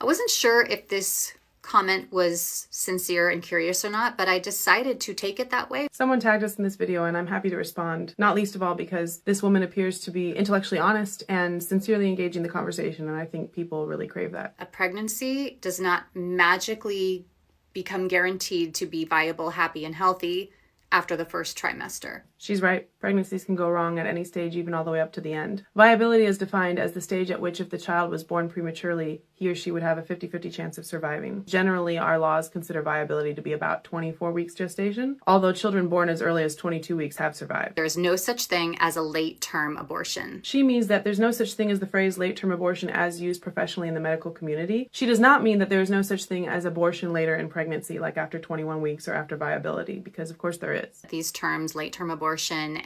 I wasn't sure if this comment was sincere and curious or not, but I decided to take it that way. Someone tagged us in this video and I'm happy to respond, not least of all because this woman appears to be intellectually honest and sincerely engaging the conversation, and I think people really crave that. A pregnancy does not magically become guaranteed to be viable, happy, and healthy after the first trimester. She's right. Pregnancies can go wrong at any stage, even all the way up to the end. Viability is defined as the stage at which if the child was born prematurely, he or she would have a 50-50 chance of surviving. Generally, our laws consider viability to be about 24 weeks gestation, although children born as early as 22 weeks have survived. There is no such thing as a late-term abortion. She means that there's no such thing as the phrase late-term abortion as used professionally in the medical community. She does not mean that there is no such thing as abortion later in pregnancy, like after 21 weeks or after viability, because of course there is. These terms, late-term abortion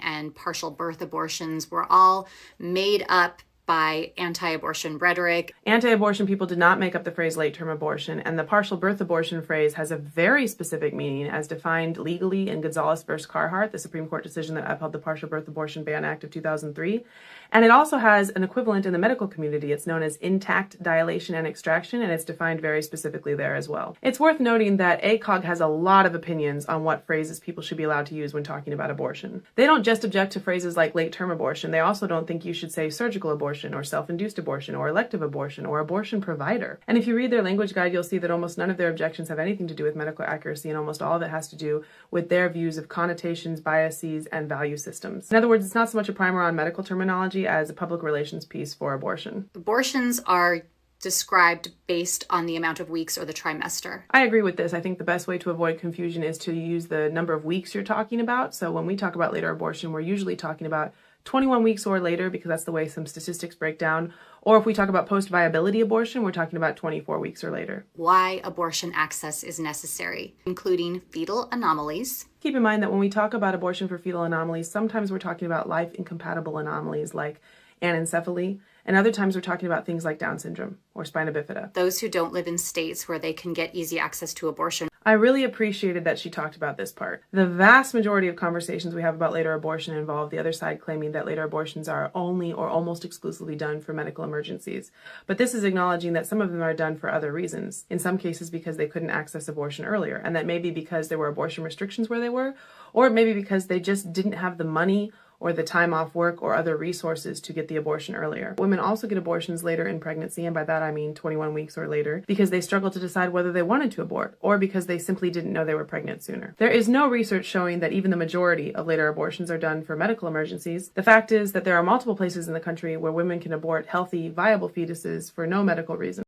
and partial birth abortions, were all made up by anti-abortion rhetoric. Anti-abortion people did not make up the phrase late-term abortion, and the partial birth abortion phrase has a very specific meaning as defined legally in Gonzalez versus Carhart, the Supreme Court decision that upheld the Partial Birth Abortion Ban Act of 2003. And it also has an equivalent in the medical community. It's known as intact dilation and extraction, and it's defined very specifically there as well. It's worth noting that ACOG has a lot of opinions on what phrases people should be allowed to use when talking about abortion. They don't just object to phrases like late-term abortion. They also don't think you should say surgical abortion or self-induced abortion or elective abortion or abortion provider. And if you read their language guide, you'll see that almost none of their objections have anything to do with medical accuracy, and almost all of it has to do with their views of connotations, biases, and value systems. In other words, it's not so much a primer on medical terminology as a public relations piece for abortion. Abortions are described based on the amount of weeks or the trimester. I agree with this. I think the best way to avoid confusion is to use the number of weeks you're talking about. So when we talk about later abortion, we're usually talking about 21 weeks or later, because that's the way some statistics break down. Or if we talk about post-viability abortion, we're talking about 24 weeks or later. Why abortion access is necessary, including fetal anomalies. Keep in mind that when we talk about abortion for fetal anomalies, sometimes we're talking about life-incompatible anomalies like anencephaly, and other times we're talking about things like Down syndrome or spina bifida. Those who don't live in states where they can get easy access to abortion. I really appreciated that she talked about this part. The vast majority of conversations we have about later abortion involve the other side claiming that later abortions are only or almost exclusively done for medical emergencies. But this is acknowledging that some of them are done for other reasons, in some cases because they couldn't access abortion earlier, and that may be because there were abortion restrictions where they were, or maybe because they just didn't have the money or the time off work or other resources to get the abortion earlier. Women also get abortions later in pregnancy, and by that I mean 21 weeks or later, because they struggle to decide whether they wanted to abort, or because they simply didn't know they were pregnant sooner. There is no research showing that even the majority of later abortions are done for medical emergencies. The fact is that there are multiple places in the country where women can abort healthy, viable fetuses for no medical reason.